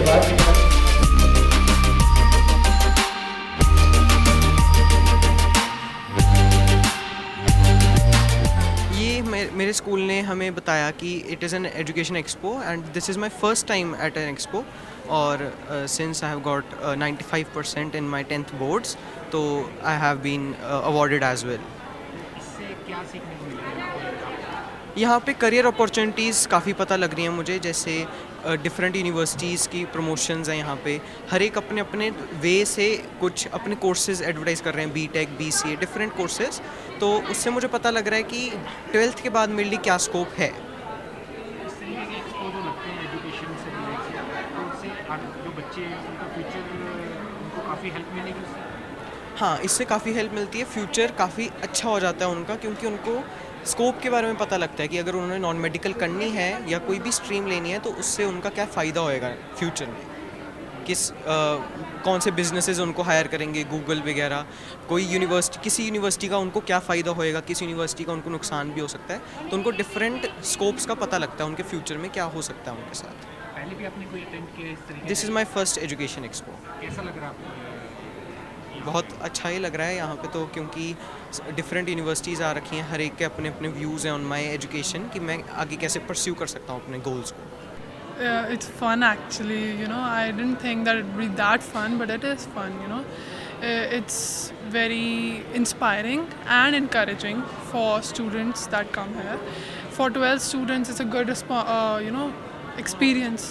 ये मेरे स्कूल ने हमें बताया कि it is an education expo and this is my first time at an expo और since I have got 95% in my 10th boards तो I have been awarded as well. इससे क्या सीखने को मिलेगा? यहाँ पे करियर अपॉर्चुनिटीज़ काफ़ी पता लग रही हैं मुझे, जैसे डिफरेंट यूनिवर्सिटीज़ की प्रमोशंस हैं यहाँ पे, हर एक अपने अपने वे से कुछ अपने कोर्सेज़ एडवर्टाइज़ कर रहे हैं, बीटेक बीसीए डिफरेंट कोर्सेज़, तो उससे मुझे पता लग रहा है कि 12th के बाद मेरे लिए क्या स्कोप है। इस तरीके के एक्सपो जो लगते हैं एजुकेशन से रिलेटेड, तो उससे जो बच्चे हैं उनका फ्यूचर उनको काफ़ी हेल्प मिलेगी उससे? हाँ, इससे काफ़ी हेल्प मिलती है, फ्यूचर काफ़ी अच्छा हो जाता है उनका, क्योंकि उनको स्कोप के बारे में पता लगता है कि अगर उन्होंने नॉन मेडिकल करनी है या कोई भी स्ट्रीम लेनी है तो उससे उनका क्या फ़ायदा होएगा फ्यूचर में, कौन से बिजनेसेस उनको हायर करेंगे, गूगल वगैरह, कोई यूनिवर्सिटी, किसी यूनिवर्सिटी का उनको क्या फ़ायदा होएगा, किस यूनिवर्सिटी का उनको नुकसान भी हो सकता है, तो उनको डिफरेंट स्कोप्स का पता लगता है उनके फ्यूचर में क्या हो सकता है उनके साथ। पहले भी आपने कोई अटेंड किया इस तरीके this is my first education expo. कैसा लग रहा है आपको? बहुत अच्छा ही लग रहा है यहाँ पे तो, क्योंकि डिफरेंट यूनिवर्सिटीज़ आ रखी हैं, हर एक के अपने अपने व्यूज़ हैं ऑन माई एजुकेशन कि मैं आगे कैसे परस्यू कर सकता हूँ अपने गोल्स को। It's fun actually, you know. I didn't think that it'd be that fun, but it is fun, you know. It's very inspiring and encouraging for students that come here. For 12 students, it's a good, experience,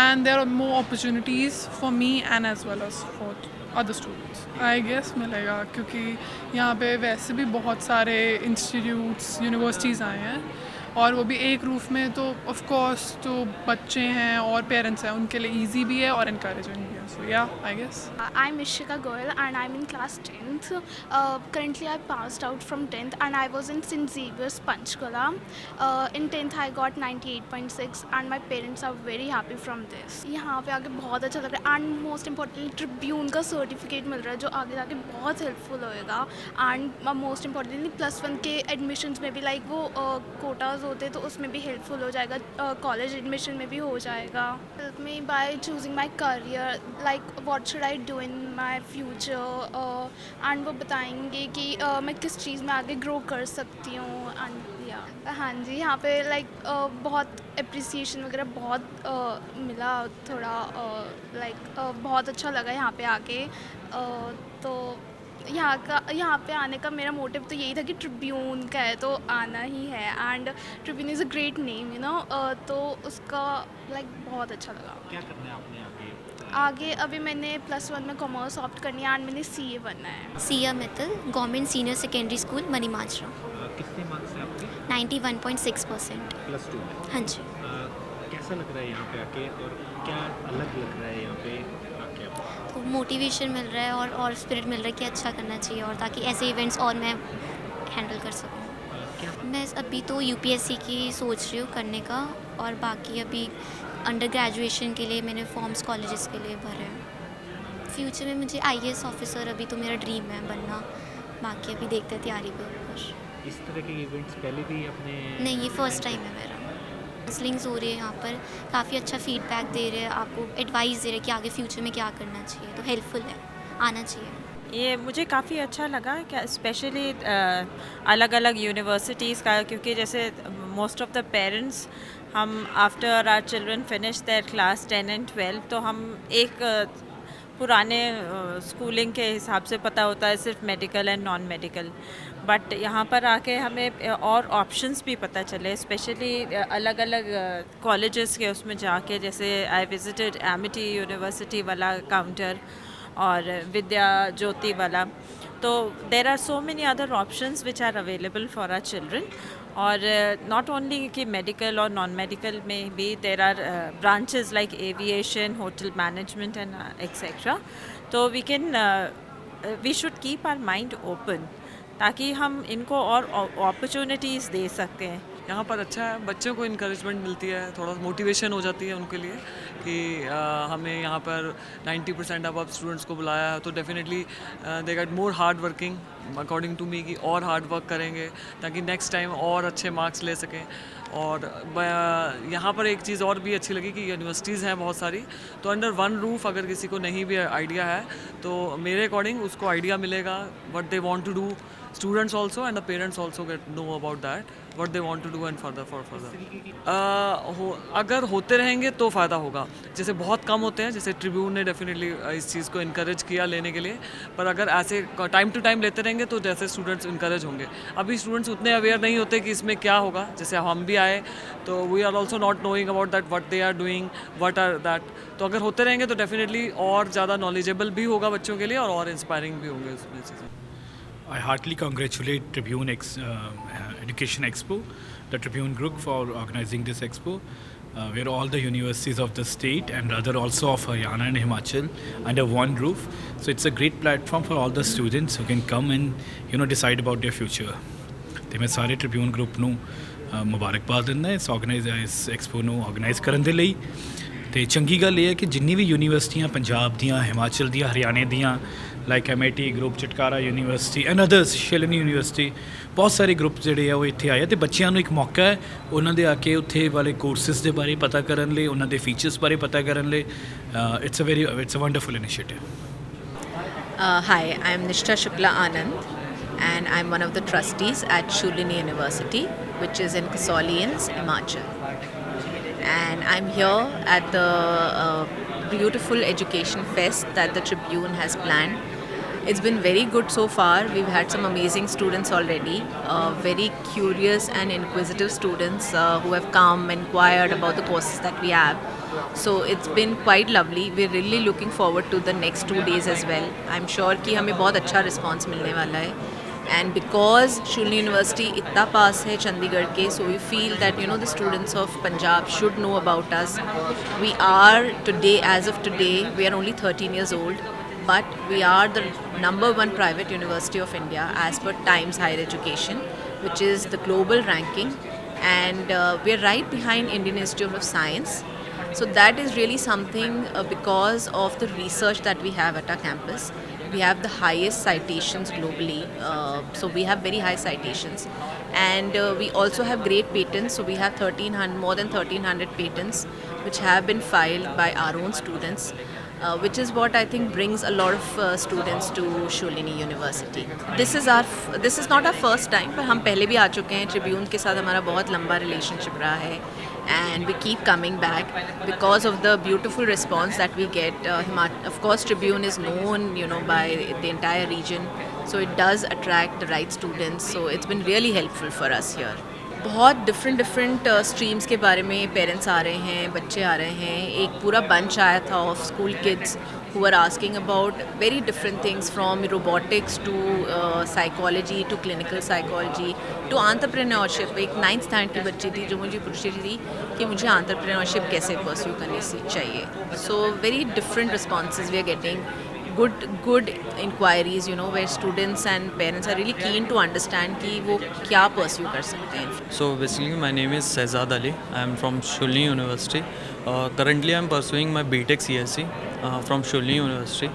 and there are more opportunities for me and as well as for other students. I guess मिलेगा, क्योंकि यहाँ पे वैसे भी बहुत सारे institutes universities आए हैं और वो भी एक रूफ में, तो ऑफ कोर्स जो बच्चे हैं और पेरेंट्स हैं उनके लिए इजी भी है और इनकरेजिंग भी है, सो या I guess. I'm Ishika Goyal and I'm in class 10th. Currently I passed out from 10th and I was in St. Xavier's Panchkula. In 10th I got 98.6 and my parents are very happy from this. यहाँ पे आके बहुत अच्छा लग रहा है and most importantly Tribune का certificate मिल रहा है जो आगे जाके बहुत हेल्पफुल होएगा and most importantly +1 के एडमिशन्स में भी लाइक वो कोटाज होते तो उसमें भी हेल्पफुल हो जाएगा, कॉलेज एडमिशन में भी हो जाएगा। Help me by choosing my career, like what should I do in my future and वो बताएंगे कि मैं किस चीज़ में आगे ग्रो कर सकती हूँ एंड या हाँ जी, यहाँ पे लाइक बहुत अप्रिसिएशन वगैरह बहुत मिला, थोड़ा बहुत अच्छा लगा यहाँ पे आके। तो यहाँ पे आने का मेरा मोटिव तो यही था कि ट्रिब्यून का है तो आना ही है and Tribune is a great name, you know, तो उसका बहुत अच्छा लगा। क्या करना है आपने आगे? आगे अभी मैंने +1 में कॉमर्स ऑप्ट करनी है एंड मैंने CA बनना है। Siya Mittal, government senior secondary school Manimajra. कितने मार्क्स हैं आपके? 91.6%। +2 में। हाँ जी। कैसा लग रहा है यहाँ पे आके और क्या अलग लग रहा है यहाँ पे आके आपको? तो मोटिवेशन मिल रहा है और स्पिरिट मिल रहा है कि अच्छा करना चाहिए और ताकि ऐसे इवेंट्स और मैं हैंडल कर सकूँ। क्या मैं अभी तो UPSC की सोच रही हूँ करने का, और बाकी अभी अंडर ग्रेजुएशन के लिए मैंने फॉर्म्स कॉलेजेस के लिए भरे हैं। फ्यूचर में मुझे IAS ऑफिसर अभी तो मेरा ड्रीम है बनना, बाकी अभी देखते हैं तैयारी पे ऊपर। इस तरह के इवेंट्स पहले भी अपने? नहीं, ये फर्स्ट टाइम है मेरा। काउंसलिंग्स हो रही है यहाँ पर, काफ़ी अच्छा फीडबैक दे रहे हैं, आपको एडवाइस दे रहे हैं कि आगे फ्यूचर में क्या करना चाहिए, तो हेल्पफुल है, आना चाहिए। ये मुझे काफ़ी अच्छा लगा क्या स्पेशली अलग अलग यूनिवर्सिटीज़ का, क्योंकि जैसे मोस्ट ऑफ द पेरेंट्स हम after our children finish their class 10 and 12 तो हम एक पुराने स्कूलिंग के हिसाब से पता होता है सिर्फ medical and non medical, but यहाँ पर आके हमें और ऑप्शंस भी पता चले, स्पेशली अलग अलग कॉलेजेस के उसमें जाके, जैसे आई विजिटेड एमिटी यूनिवर्सिटी वाला काउंटर और विद्या ज्योति वाला, तो there are so many other options which are available for our children. और नॉट ओनली कि मेडिकल और नॉन मेडिकल में भी there are branches like aviation, hotel management and etcetera, तो we should keep our mind open ताकि हम इनको और अपॉर्चुनिटीज़ दे सकते हैं। यहाँ पर अच्छा है, बच्चों को इनकरेजमेंट मिलती है, थोड़ा मोटिवेशन हो जाती है उनके लिए कि हमें यहाँ पर 90% अब स्टूडेंट्स को बुलाया है तो definitely they get more hard working according to me, कि और हार्ड वर्क करेंगे ताकि नेक्स्ट टाइम और अच्छे मार्क्स ले सकें। और यहाँ पर एक चीज़ और भी अच्छी लगी कि यूनिवर्सिटीज़ हैं बहुत सारी, तो अंडर वन रूफ अगर किसी को नहीं भी आइडिया है तो मेरे अकॉर्डिंग उसको आइडिया मिलेगा what they want to do, students also and the parents also get know about that what they want to do and further अगर होते रहेंगे तो फ़ायदा होगा। जैसे बहुत कम होते हैं, जैसे ट्रिब्यून ने डेफिनेटली इस चीज़ को इनकरेज किया लेने के लिए, पर अगर ऐसे टाइम टू टाइम लेते रहेंगे तो जैसे स्टूडेंट्स इनकरेज होंगे। अभी स्टूडेंट्स उतने अवेयर नहीं होते कि इसमें क्या होगा, जैसे हम भी आए तो we are also not knowing about that what they are doing what are that. तो अगर होते रहेंगे तो डेफिनेटली और ज़्यादा नॉलेजेबल भी होगा बच्चों के लिए और इंस्पायरिंग भी होंगे उसमें चीज़ें। I heartily congratulate Tribune Education Expo, the Tribune Group, for organizing this expo, where all the universities of the state and rather also of Haryana and Himachal under one roof. So it's a great platform for all the students who can come and decide about their future. ਤੇ ਮੈਂ ਸਾਰੇ Tribune Group ਨੂੰ ਮੁਬਾਰਕਬਾਦ ਦਿੰਦਾ ਇਸ expo ਨੂੰ organise ਕਰਨ ਦੇ ਲਈ। ਤੇ ਚੰਗੀ ਗੱਲ ਇਹ ਹੈ ਕਿ ਜਿੰਨੀ ਵੀ ਯੂਨੀਵਰਸਿਟੀਆਂ ਪੰਜਾਬ ਦੀਆਂ, ਹਿਮਾਚਲ ਦੀਆਂ, ਹਰਿਆਣੇ ਦੀਆਂ, like MIT group, Chitkara university and others, Shoolini university, ਬਹੁਤ ਸਾਰੇ ਗਰੁੱਪ ਜਿਹੜੇ ਆ ਉਹ ਇੱਥੇ ਆਏ ਆ। ਅਤੇ ਬੱਚਿਆਂ ਨੂੰ ਇੱਕ ਮੌਕਾ ਹੈ ਉਹਨਾਂ ਦੇ ਆ ਕੇ ਉੱਥੇ ਵਾਲੇ ਕੋਰਸਿਸ ਦੇ ਬਾਰੇ ਪਤਾ ਕਰਨ ਲਈ, ਉਹਨਾਂ ਦੇ ਫੀਚਰਸ ਬਾਰੇ ਪਤਾ ਕਰਨ ਲਈ। It's a wonderful initiative. Hi, I am Nishtha Shukla Anand and I am one of the trustees at Shulini University, which is in Kasaulians, Himachal. And I'm here at the beautiful education fest that the Tribune has planned. It's been very good so far. We've had some amazing students already, very curious and inquisitive students who have come and inquired about the courses that we have. So it's been quite lovely. We're really looking forward to the next 2 days as well. I'm sure कि हमें बहुत अच्छा response मिलने वाला है। And because Shulini University itna pass hai Chandigarh ke, so we feel that the students of Punjab should know about us. We are today, as of today, we are only 13 years old, but we are the #1 private university of India as per Times Higher Education, which is the global ranking, and we are right behind Indian Institute of Science. So that is really something because of the research that we have at our campus. We have the highest citations globally, so we have very high citations, and we also have great patents. So we have more than 1300 patents which have been filed by our own students, which is what I think brings a lot of students to Shulini University. This is not our first time, पर हम पहले भी आ चुके हैं। Tribune के साथ हमारा बहुत लंबा रिलेशनशिप रहा है, and we keep coming back because of the beautiful response that we get. Of course, Tribune is known, by the entire region, so it does attract the right students. So it's been really helpful for us here. बहुत different streams के बारे में parents आ रहे हैं, बच्चे आ रहे हैं। एक पूरा बंच आया था of school kids who are asking about very different things, from robotics to psychology to clinical psychology to entrepreneurship. एक 9th स्टैंडर्ड की बच्ची थी जो मुझे पूछ रही थी कि मुझे entrepreneurship कैसे pursue करनी चाहिए. So very different responses we are getting. Good inquiries, where students and parents are really keen to understand कि वो क्या pursue कर सकते हैं. So basically my name is Sehzad Ali. I am from Shulini University. Currently I am pursuing my BTech CSC from Shulini University.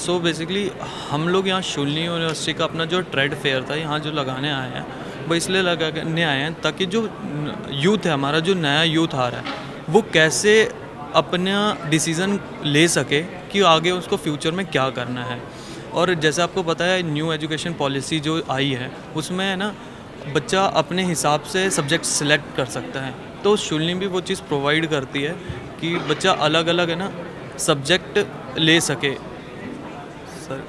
So basically हम लोग यहाँ Shulini University का अपना जो ट्रेड फेयर था यहाँ जो लगाने आए हैं, वो इसलिए लगाने आए हैं ताकि जो यूथ है, हमारा जो नया यूथ आ रहा है, वो कैसे अपना डिसीज़न ले सके कि आगे उसको फ्यूचर में क्या करना है। और जैसे आपको पता है न्यू एजुकेशन पॉलिसी जो आई है उसमें है ना, बच्चा अपने हिसाब से सब्जेक्ट सिलेक्ट कर सकता है। तो शुलिनी भी वो चीज़ प्रोवाइड करती है कि बच्चा अलग अलग है ना सब्जेक्ट ले सके सर।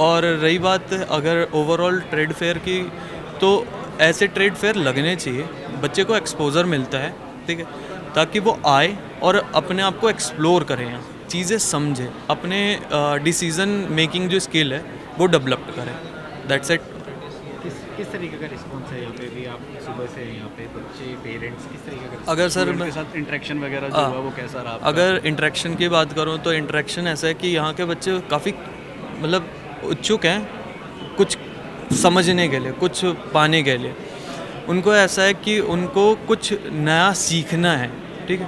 और रही बात अगर ओवरऑल ट्रेड फेयर की, तो ऐसे ट्रेड फेयर लगने चाहिए, बच्चे को एक्सपोज़र मिलता है, ठीक है, ताकि वो आए और अपने आप को एक्सप्लोर करें, चीज़ें समझे, अपने डिसीज़न मेकिंग जो स्किल है वो डेवलप करें। That's it. किस तरीके का रिस्पॉन्स है यहाँ पे भी? आप सुबह से यहाँ पे बच्चे, पेरेंट्स, किस तरीके का अगर सर के साथ इंटरेक्शन वगैरह जो हुआ वो कैसा रहा? अगर इंटरेक्शन की बात करूँ तो इंटरेक्शन ऐसा है कि यहाँ के बच्चे काफ़ी मतलब उत्सुक हैं कुछ समझने के लिए, कुछ पाने के लिए। उनको ऐसा है कि उनको कुछ नया सीखना है, ठीक है,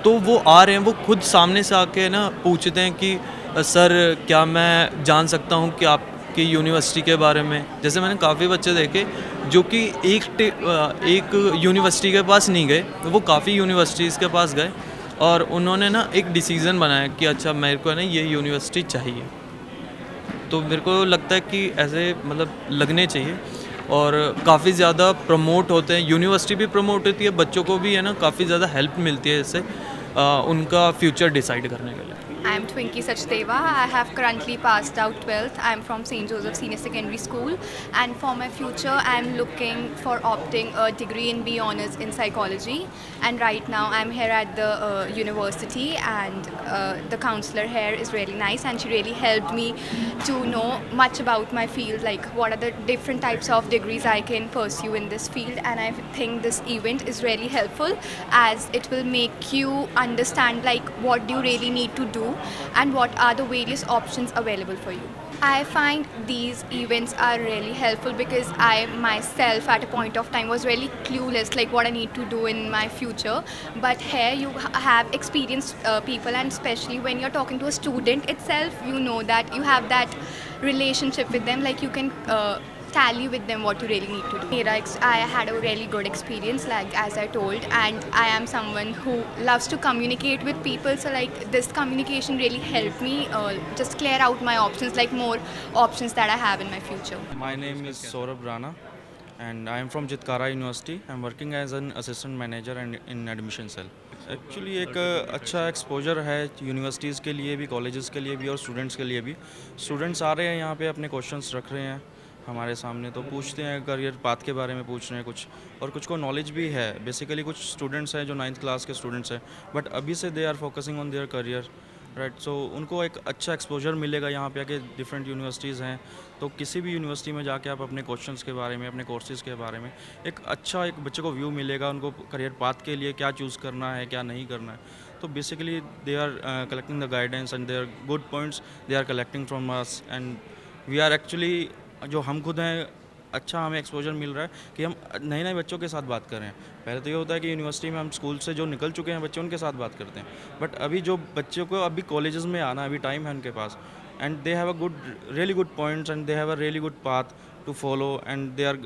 तो वो आ रहे हैं, वो खुद सामने से आके ना पूछते हैं कि सर क्या मैं जान सकता हूँ कि आप कि यूनिवर्सिटी के बारे में। जैसे मैंने काफ़ी बच्चे देखे जो कि एक यूनिवर्सिटी के पास नहीं गए, वो काफ़ी यूनिवर्सिटीज़ के पास गए और उन्होंने ना एक डिसीज़न बनाया कि अच्छा मेरे को है ना ये यूनिवर्सिटी चाहिए। तो मेरे को लगता है कि ऐसे मतलब लगने चाहिए और काफ़ी ज़्यादा प्रमोट होते हैं, यूनिवर्सिटी भी प्रमोट होती है, बच्चों को भी है ना काफ़ी ज़्यादा हेल्प मिलती है इससे उनका फ्यूचर डिसाइड करने के लिए। I am Twinkie Sachdeva. I have currently passed out 12th. I am from St. Joseph Senior Secondary School, and for my future I am looking for opting a degree in B Honours in Psychology, and right now I am here at the university, and the counsellor here is really nice and she really helped me to know much about my field, like what are the different types of degrees I can pursue in this field, and I think this event is really helpful as it will make you understand like what do you really need to do and what are the various options available for you. I find these events are really helpful because I myself at a point of time was really clueless like what I need to do in my future, but here you have experienced people, and especially when you're talking to a student itself, you know that you have that relationship with them, like you can tally with them what you really need to do. I had a really good experience, like as I told, and I am someone who loves to communicate with people, so like this communication really helped me just clear out my options, like more options that I have in my future. My name is Saurabh Rana and I am from Jitkara University. I am working as an assistant manager and in admission cell. Actually एक अच्छा exposure है universities के लिए भी, colleges के लिए भी और स्टूडेंट्स के लिए भी। स्टूडेंट्स आ रहे हैं यहाँ पे, अपने क्वेश्चंस रख रहे हैं हमारे सामने, तो पूछते हैं करियर पाथ के बारे में पूछ रहे हैं कुछ, और कुछ को नॉलेज भी है। बेसिकली कुछ स्टूडेंट्स हैं जो 9th क्लास के स्टूडेंट्स हैं, बट अभी से they are focusing on their career, right. So उनको एक अच्छा एक्सपोजर मिलेगा यहाँ पे आके। डिफरेंट यूनिवर्सिटीज़ हैं, तो किसी भी यूनिवर्सिटी में जाके आप अपने क्वेश्चंस के बारे में, अपने कोर्सेज़ के बारे में एक अच्छा एक बच्चे को व्यू मिलेगा, उनको करियर पाथ के लिए क्या चूज़ करना है, क्या नहीं करना है। तो basically they are collecting the guidance and they are good points they are collecting from us, and we are actually, जो हम खुद हैं, अच्छा हमें एक्सपोजर मिल रहा है कि हम नए नए बच्चों के साथ बात कर रहे हैं। पहले तो ये होता है कि यूनिवर्सिटी में हम स्कूल से जो निकल चुके हैं बच्चे, उनके साथ बात करते हैं, बट अभी जो बच्चों को अभी कॉलेजेस में आना, अभी टाइम है उनके पास, and they have a good really good points and they have a really good path to follow and they are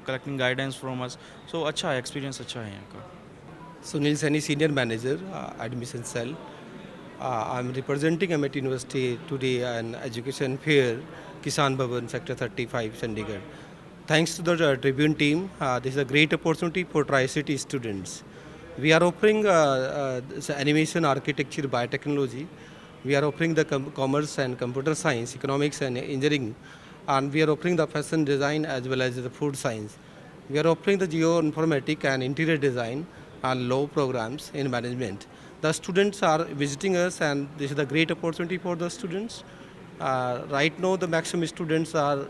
collecting guidance from us. So अच्छा है, एक्सपीरियंस अच्छा है यहाँ का। Sunil Saini, Senior Manager, Admission Cell. I'm representing Amit University today an education fair, Kisan Bhavan, Sector 35, Chandigarh. Thanks to the Tribune team, this is a great opportunity for Tri-City students. We are offering animation, architecture, biotechnology. We are offering the commerce and computer science, economics and engineering, and we are offering the fashion design as well as the food science. We are offering the geoinformatics and interior design and law programs in management. The students are visiting us, and this is a great opportunity for the students. Right now, the maximum students are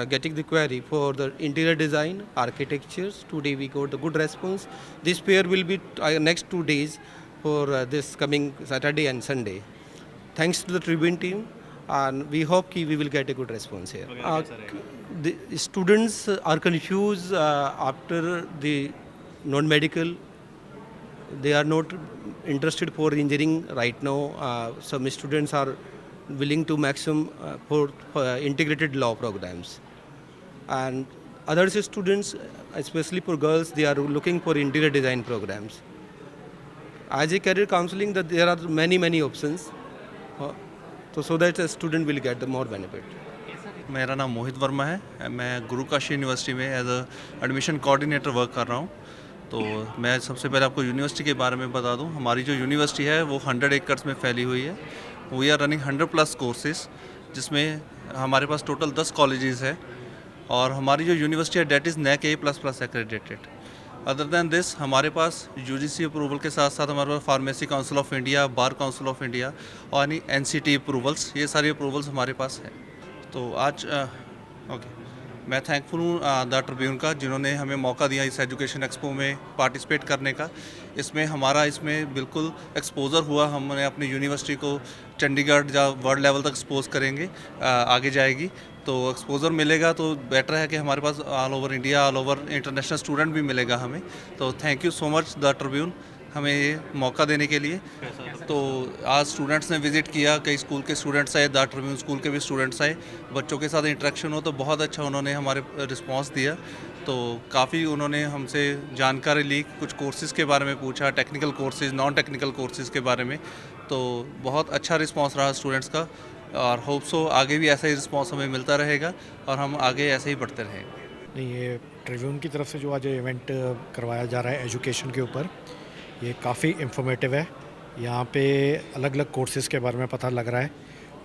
getting the query for the interior design, architectures. Today we got the good response. This fair will be next 2 days for this coming Saturday and Sunday. Thanks to the Tribune team, and we hope we will get a good response here. The students are confused after the non-medical. They are not interested for engineering right now. Some students are willing to maximum for integrated law programs, and other students, especially for girls, they are looking for interior design programs. As a career counseling, that there are many options, so that a student will get the more benefit. मेरा नाम मोहित वर्मा है, मैं Guru Kashi university में as a admission coordinator work कर रहा हूँ। तो मैं सबसे पहले आपको यूनिवर्सिटी के बारे में बता दूं। हमारी जो यूनिवर्सिटी है वो 100 एकड़ में फैली हुई है। वी आर रनिंग 100+ कोर्सेज, जिसमें हमारे पास टोटल 10 कॉलेजेस है, और हमारी जो यूनिवर्सिटी है that is NAC A++ accredited. Other than this हमारे पास UGC अप्रूवल के साथ साथ हमारे पास pharmacy council of India, bar council of India और NCT अप्रूवल्स, ये सारी अप्रूवल्स हमारे पास है। तो आज मैं थैंकफुल हूँ द ट्रिब्यून का, जिन्होंने हमें मौका दिया इस एजुकेशन एक्सपो में पार्टिसिपेट करने का। इसमें बिल्कुल एक्सपोजर हुआ, हमने अपनी यूनिवर्सिटी को चंडीगढ़ या वर्ल्ड लेवल तक एक्सपोज करेंगे, आगे जाएगी तो एक्सपोजर मिलेगा, तो बेटर है कि हमारे पास all over India, all over international student भी मिलेगा हमें। तो thank you so much the Tribune, हमें ये मौका देने के लिए। तो आज स्टूडेंट्स ने विज़िट किया, कई स्कूल के स्टूडेंट्स आए, द ट्रिब्यून स्कूल के भी स्टूडेंट्स आए, बच्चों के साथ इंटरेक्शन हो तो बहुत अच्छा उन्होंने हमारे रिस्पांस दिया। तो काफ़ी उन्होंने हमसे जानकारी ली, कुछ कोर्सेज़ के बारे में पूछा, technical courses, non technical courses के बारे में। तो बहुत अच्छा रिस्पांस रहा स्टूडेंट्स का और होप सो आगे भी ऐसा ही रिस्पांस हमें मिलता रहेगा और हम आगे ऐसे ही बढ़ते रहेंगे। नहीं, ये ट्रिब्यून की तरफ से जो आज इवेंट करवाया जा रहा है एजुकेशन के ऊपर, ये काफ़ी इंफॉर्मेटिव है। यहाँ पे अलग अलग कोर्सेज़ के बारे में पता लग रहा है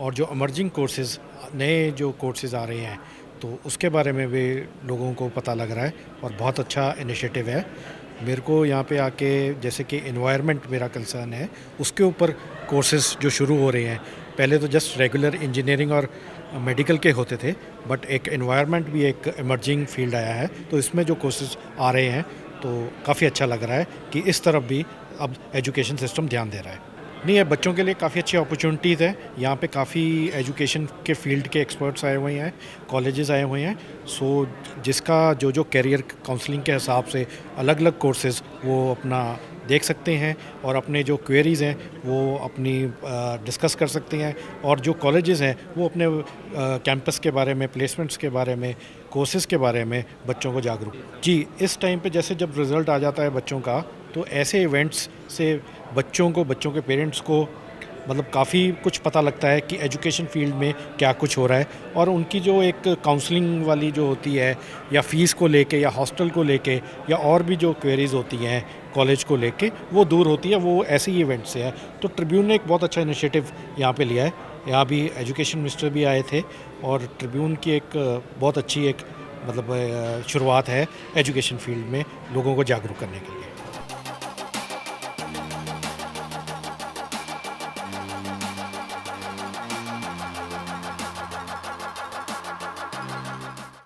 और जो इमर्जिंग कोर्सेज़, नए जो कोर्सेज़ आ रहे हैं तो उसके बारे में भी लोगों को पता लग रहा है और बहुत अच्छा इनिशिएटिव है। मेरे को यहाँ पे आके, जैसे कि एनवायरनमेंट मेरा कंसर्न है, उसके ऊपर कोर्सेज़ जो शुरू हो रहे हैं, पहले तो जस्ट रेगुलर इंजीनियरिंग और मेडिकल के होते थे, बट एक एनवायरनमेंट भी एक इमर्जिंग फील्ड आया है, तो इसमें जो कोर्सेज़ आ रहे हैं तो काफ़ी अच्छा लग रहा है कि इस तरफ भी अब एजुकेशन सिस्टम ध्यान दे रहा है। नहीं, ये बच्चों के लिए काफ़ी अच्छी अपॉर्चुनिटीज़ है। यहाँ पे काफ़ी एजुकेशन के फील्ड के एक्सपर्ट्स आए हुए हैं, कॉलेजेस आए हुए हैं। सो जिसका जो जो कैरियर काउंसलिंग के हिसाब से अलग अलग कोर्सेज़ वो अपना देख सकते हैं और अपने जो क्वेरीज़ हैं वो अपनी डिस्कस कर सकते हैं। और जो कॉलेजेस हैं वो अपने कैंपस के बारे में, प्लेसमेंट्स के बारे में, कोर्सेज़ के बारे में बच्चों को जागरूक। जी, इस टाइम पे जैसे जब रिज़ल्ट आ जाता है बच्चों का, तो ऐसे इवेंट्स से बच्चों को, बच्चों के पेरेंट्स को मतलब काफ़ी कुछ पता लगता है कि एजुकेशन फील्ड में क्या कुछ हो रहा है। और उनकी जो एक काउंसलिंग वाली जो होती है, या फ़ीस को लेके, या हॉस्टल को लेके, या और भी जो क्वेरीज़ होती हैं कॉलेज को लेके, वो दूर होती है, वो ऐसे ही इवेंट से है। तो ट्रिब्यून ने एक बहुत अच्छा इनिशिएटिव यहाँ पे लिया है। यहाँ भी एजुकेशन मिनिस्टर भी आए थे और ट्रिब्यून की एक बहुत अच्छी एक मतलब शुरुआत है एजुकेशन फील्ड में लोगों को जागरूक करने के लिए।